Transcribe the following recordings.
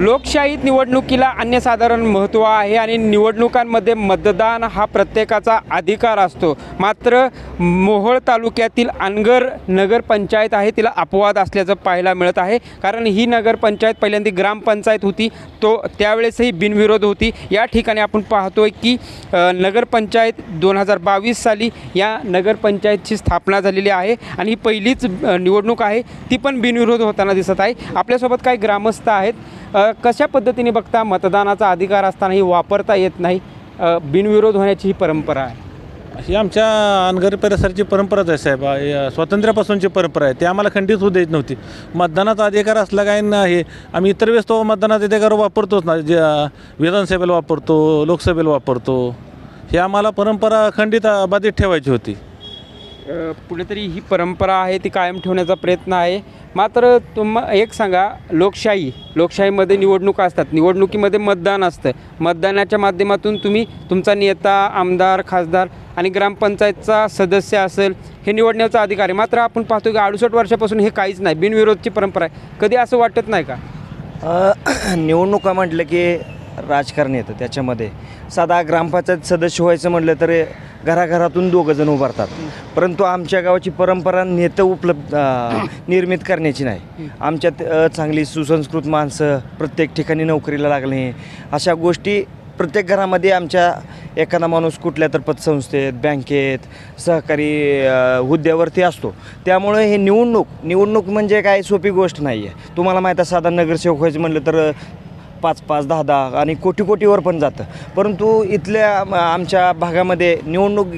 लोकशाही निवडणुकीला अनन्यसाधारण महत्त्व आहे आणि निवडणुकांमध्ये मतदान हा प्रत्येकाचा अधिकार असतो. मात्र मोहोळ तालुक्यातील अनगर नगरपंचायत आहे तिला अपवाद असल्याचं पाहायला मिळत आहे. कारण ही नगरपंचायत पहिल्यांदा ग्रामपंचायत होती, त्यावेळेसही बिनविरोध होती. या ठिकाणी आपण पाहतोय की नगरपंचायत 2022 साली या नगरपंचायतची स्थापना झालेली आहे आणि ही पहिलीच निवडणूक आहे, ती पण बिनविरोध होताना दिसत आहे. आपल्यासोबत काही ग्रामस्थ आहेत. कशा पद्धतीने बघता मतदानाचा अधिकार असतानाही वापरता येत नाही, बिनविरोध होण्याची ही परंपरा आहे? ही आमच्या अनगर परिसराची परंपराच आहे साहेब. स्वातंत्र्यापासूनची परंपरा आहे, ती आम्हाला खंडित होऊ देत नव्हती. मतदानाचा अधिकार असला काय नाही, आम्ही इतर वेळेस तो मतदानाचा अधिकार वापरतोच ना, जे विधानसभेला वापरतो, लोकसभेला वापरतो. हे आम्हाला परंपरा खंडित बाधित ठेवायची होती. कुठेतरी ही परंपरा आहे ती कायम ठेवण्याचा प्रयत्न आहे. मात्र एक सांगा, लोकशाहीमध्ये निवडणुका असतात, निवडणुकीमध्ये मतदान असतं. मतदानाच्या माध्यमातून तुम्ही तुमचा नेता, आमदार, खासदार आणि ग्रामपंचायतचा सदस्य असेल हे निवडण्याचा अधिकार आहे. मात्र आपण पाहतो की 68 वर्षापासून हे काहीच नाही, बिनविरोधची परंपरा आहे. कधी असं वाटत नाही का? निवडणुका म्हटलं की राजकारण येतं. त्याच्यामध्ये साधा ग्रामपंचायत सदस्य व्हायचं म्हटलं तर घराघरातून दोघंजण उभारतात. परंतु आमच्या गावाची परंपरा नेतं निर्मित करण्याची नाही. आमच्यात चांगली सुसंस्कृत माणसं, प्रत्येक ठिकाणी नोकरीला लागणे, अशा गोष्टी प्रत्येक घरामध्ये आमच्या एखादा माणूस कुठल्या तर पतसंस्थेत, बँकेत, सहकारी हुद्द्यावरती असतो. त्यामुळे हे निवडणूक म्हणजे काय सोपी गोष्ट नाही आहे. तुम्हाला माहीत आहे, साधा नगरसेवक व्हायचं म्हटलं तर 5-5, 10-10 आणि कोटी-कोटीवर पण जातं. परंतु इथल्या आमच्या भागामध्ये निवडणूक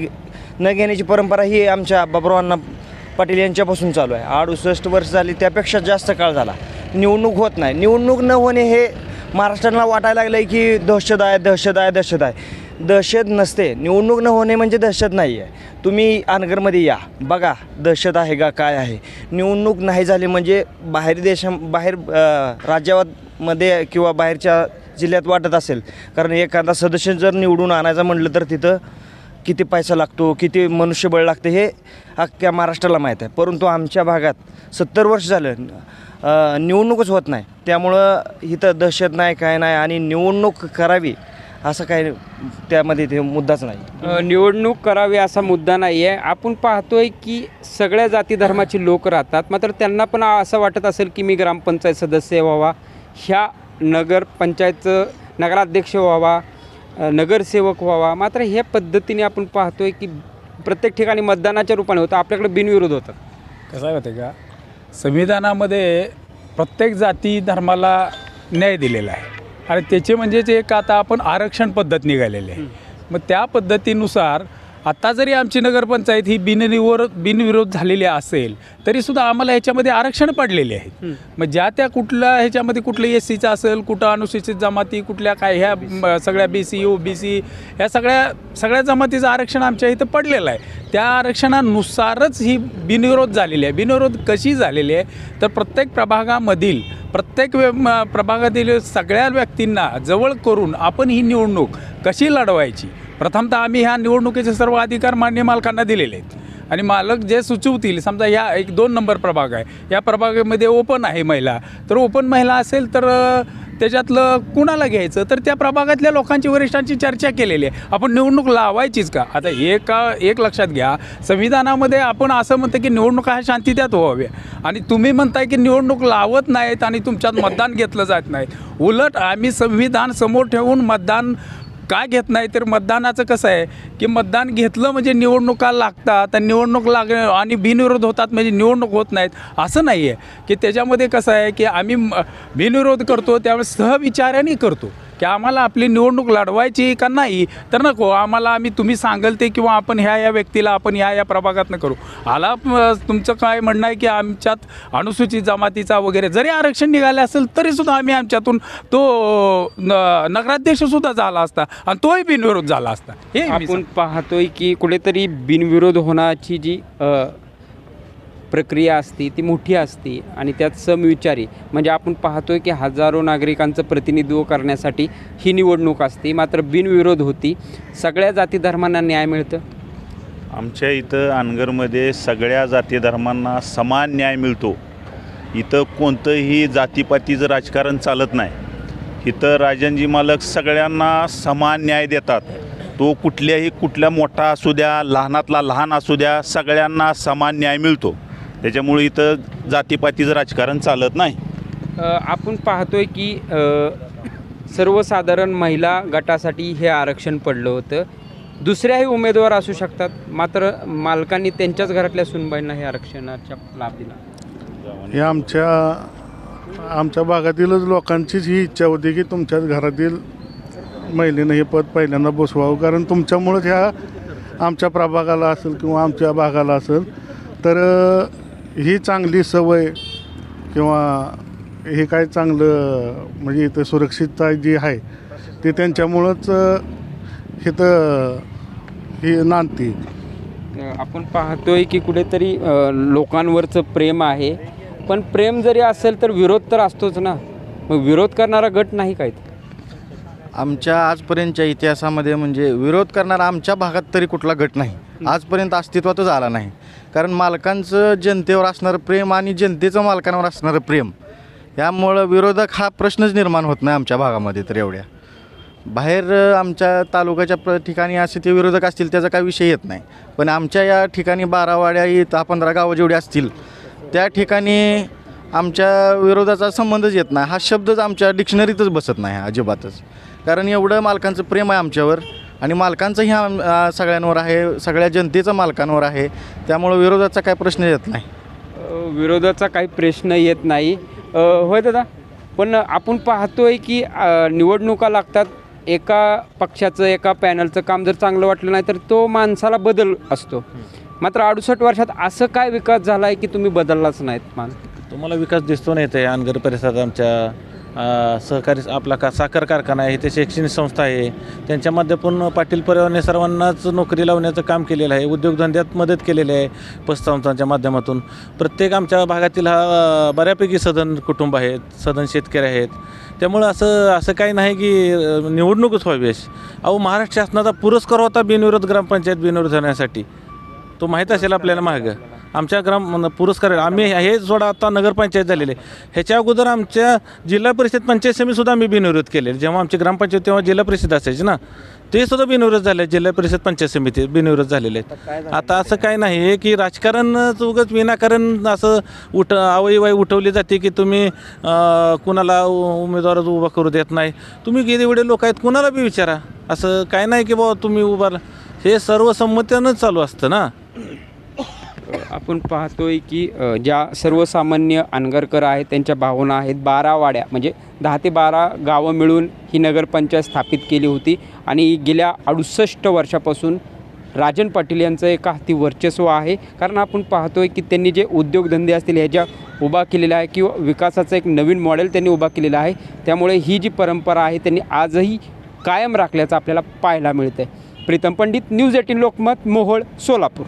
न घेण्याची परंपरा ही आमच्या बाबुराव पाटील यांच्यापासून चालू आहे. 68 वर्ष झाली, त्यापेक्षा जास्त काळ झाला. निवडणूक होत नाही. निवडणूक न होणे हे महाराष्ट्राला वाटायला लागलं आहे की दहशत आहे. दहशत नसते. निवडणूक न होणे म्हणजे दहशत नाही आहे. तुम्ही अनगरमध्ये या, बघा दहशत आहे का काय आहे. निवडणूक नाही झाली म्हणजे बाहेर राज्यामध्ये किंवा बाहेरच्या जिल्ह्यात वाटत असेल. कारण एखादा सदस्य जर निवडून आणायचं म्हटलं तर तिथं किती पैसा लागतो, किती मनुष्यबळ लागते हे अख्ख्या महाराष्ट्राला माहीत आहे. परंतु आमच्या भागात 70 वर्ष झालं निवडणूकच होत नाही. त्यामुळं इथं दहशत नाही, काय नाही. आणि निवडणूक करावी असं काही त्यामध्ये ते मुद्दाच नाही. निवडणूक करावी असा मुद्दा नाही आहे. आपण पाहतोय की सगळ्या जाती धर्माची लोक राहतात. मात्र त्यांना पण असं वाटत असेल की मी ग्रामपंचायत सदस्य व्हावा, ह्या नगरपंचायतचं नगराध्यक्ष व्हावा, नगरसेवक व्हावा. मात्र ह्या पद्धतीने आपण पाहतोय की प्रत्येक ठिकाणी मतदानाच्या रूपाने होतं, आपल्याकडे बिनविरोध होतात. कसं आहे माहिती का, संविधानामध्ये प्रत्येक जाती धर्माला न्याय दिलेला आहे आणि त्याचे म्हणजेच एक आता आपण आरक्षण पद्धत निघालेली आहे. मग त्या पद्धतीनुसार आता जरी आमची नगरपंचायत ही बिनविरोध झालेली असेल तरीसुद्धा आम्हाला ह्याच्यामध्ये आरक्षण पडलेले आहेत. मग ज्या त्या कुठल्या ह्याच्यामध्ये कुठलं SCचं असेल, कुठं अनुसूचित जमाती, कुठल्या काय ह्या सगळ्या BC OBC ह्या सगळ्या जमातीचं आरक्षण आमच्या इथं पडलेलं आहे. त्या आरक्षणानुसारच ही बिनविरोध झालेली आहे. बिनविरोध कशी झालेली आहे तर प्रत्येक प्रभागातील सगळ्या व्यक्तींना जवळ करून आपण ही निवडणूक कशी लढवायची, प्रथमतः आम्ही ह्या निवडणुकीचे सर्व अधिकार मान्य मालकांना दिलेले आहेत. आणि मालक जे सुचवतील, समजा ह्या 1-2 नंबर प्रभाग आहे, या प्रभागामध्ये ओपन आहे महिला, तर ओपन महिला असेल तर त्याच्यातलं कुणाला घ्यायचं तर त्या प्रभागातल्या लोकांची, वरिष्ठांची चर्चा केलेली आहे. आपण निवडणूक लावायचीच का? आता एक लक्षात घ्या, संविधानामध्ये आपण असं म्हणतो की निवडणुका ह्या शांततेत व्हाव्या आणि तुम्ही म्हणताय की निवडणूक लावत नाहीत आणि तुमच्यात मतदान घेतलं जात नाही. उलट आम्ही संविधान समोर ठेवून मतदान काय घेत नाही तर मतदानाचं कसं आहे की मतदान घेतलं म्हणजे निवडणुका लागतात आणि निवडणूक आणि बिनविरोध होतात म्हणजे निवडणूक होत नाहीत असं नाही आहे. की त्याच्यामध्ये कसं आहे की आम्ही बिनविरोध करतो त्यावेळेस सहविचाराने करतो की आम्हाला आपली निवडणूक लढवायची का नाही, तर नको आम्हाला तुम्ही सांगाल ते किंवा आपण ह्या व्यक्तीला आपण ह्या प्रभागातनं करू. तुमचं काय म्हणणं आहे की आमच्यात अनुसूचित जमातीचा वगैरे जरी आरक्षण निघालं असेल तरीसुद्धा आम्ही आमच्यातून तो नगराध्यक्षसुद्धा झाला असता आणि तोही बिनविरोध झाला असता. हे आपण पाहतोय की कुठेतरी बिनविरोध होण्याची जी प्रक्रिया असते ती मोठी असते आणि त्यात समविचारी म्हणजे आपण पाहतोय की हजारो नागरिकांचं प्रतिनिधित्व करण्यासाठी ही निवडणूक असते. मात्र बिनविरोध होती, सगळ्या जाती धर्मांना न्याय मिळतं. आमच्या इथं अनगरमध्ये सगळ्या जाती धर्मांना समान न्याय मिळतो. इथं कोणतंही जातीपातीचं राजकारण चालत नाही. इथं राजनजी मालक सगळ्यांना समान न्याय देतात. तो कुठल्या मोठा असू द्या, लहानातला लहान असू द्या, सगळ्यांना समान न्याय मिळतो. त्याच्यामुळे इथं जातीपातीचं राजकारण चालत नाही. आपण पाहतोय की सर्वसाधारण महिला गटासाठी हे आरक्षण पडलं होतं. दुसऱ्याही उमेदवार असू शकतात, मात्र मालकांनी त्यांच्याच घरातल्या सुनबाईंना हे आरक्षणाचा लाभ दिला. हे आमच्या भागातीलच लोकांचीच ही इच्छा होती की तुमच्याच घरातील महिलेनं हे पद पहिल्यांदा बसवावं, कारण तुमच्यामुळंच ह्या आमच्या प्रभागाला असेल किंवा आमच्या भागाला असेल तर ही चांगली सवय किंवा हे काय चांगलं म्हणजे इथं सुरक्षितता जी आहे ते त्यांच्यामुळंच इथं ही नांदती. आपण पाहतोय की कुठेतरी लोकांवरचं प्रेम आहे, पण प्रेम जरी असेल तर विरोध तर असतोच ना. मग विरोध करणारा गट नाही काय? आमच्या आजपर्यंतच्या इतिहासामध्ये म्हणजे विरोध करणारा आमच्या भागात तरी कुठला गट नाही, आजपर्यंत अस्तित्वातच आला नाही. कारण मालकांचं जनतेवर असणारं प्रेम आणि जनतेचं मालकांवर असणारं प्रेम यामुळं विरोधक हा प्रश्नच निर्माण होत नाही आमच्या भागामध्ये. तर एवढ्या बाहेर आमच्या तालुक्याच्या ठिकाणी असे ते विरोधक असतील त्याचा काही विषय येत नाही, पण आमच्या या ठिकाणी 12 वाड्या 10-15 गावं जेवढी असतील त्या ठिकाणी आमच्या विरोधाचा संबंधच येत नाही. हा शब्दच आमच्या डिक्शनरीतच बसत नाही अजिबातच. कारण एवढं मालकांचं प्रेम आहे आमच्यावर आणि मालकांचंही सगळ्यांवर आहे, सगळ्या जनतेचं मालकांवर आहे. त्यामुळं विरोधाचा काही प्रश्न येत नाही. विरोधाचा काही प्रश्न येत नाही. होय दादा, पण आपण पाहतोय की निवडणुका लागतात, एका पक्षाचं एका पॅनलचं काम जर चांगलं वाटलं नाही तर तो माणसाला बदल असतो. मात्र 68 वर्षात असं काय विकास झाला आहे की तुम्ही बदललाच नाहीत मान? तुम्हाला विकास दिसतो नाही ते अनगर परिसरात आमच्या सहकारी आपला साखर कारखाना आहे, इथे शैक्षणिक संस्था आहे, त्यांच्या माध्यमातून पाटील परिवाराने सर्वांनाच नोकरी लावण्याचं काम केलेलं आहे. उद्योगधंद्यात मदत केलेली आहे पतसंस्थांच्या माध्यमातून. प्रत्येक आमच्या भागातील हा बऱ्यापैकी सधन कुटुंब आहेत, सधन शेतकरी आहेत. त्यामुळं असं काही नाही की निवडणूकच व्हावी. अहो, महाराष्ट्र शासनाचा पुरस्कार होता बिनविरोध ग्रामपंचायत बिनविरोध होण्यासाठी, तो माहीत असेल आपल्याला. मागं आमच्या पुरस्कार आम्ही हे सोडा आता नगरपंचायत झालेले, ह्याच्या अगोदर आमच्या जिल्हा परिषद पंचायत समितीसुद्धा आम्ही बिनविरोध केले. जेव्हा आमची ग्रामपंचायत तेव्हा जिल्हा परिषद असायची ना, ते सुद्धा बिनविरोध झाले. जिल्हा परिषद पंचायत समिती बिनविरोध झालेले आहेत. आता असं काय नाही आहे की राजकारण उगाच विनाकारण असं आवईवाई उठवली जाते की तुम्ही कुणाला उमेदवार उभा करू देत नाही. तुम्ही एवढे लोक आहेत कुणाला बी विचारा, असं काय नाही की बाबा तुम्ही उभा, हे सर्वसंमतीनंच चालू असतं ना. आपण पाहतोय की ज्या सर्वसामान्य अनगरकर आहेत त्यांच्या भावना आहेत. 12 वाड्या म्हणजे 10 ते 12 गावं मिळून ही नगरपंचायत स्थापित केली होती आणि गेल्या 68 वर्षापासून राजन पाटील यांचं एका हाती वर्चस्व आहे. कारण आपण पाहतोय की त्यांनी जे उद्योगधंदे असतील ह्याच्या उभा केलेला आहे किंवा विकासाचं एक नवीन मॉडेल त्यांनी उभा केलेला आहे. त्यामुळे ही जी परंपरा आहे त्यांनी आजही कायम राखल्याचं आपल्याला पाहायला मिळतं आहे. प्रीतम पंडित, न्यूज 18 लोकमत, मोहोळ, सोलापूर.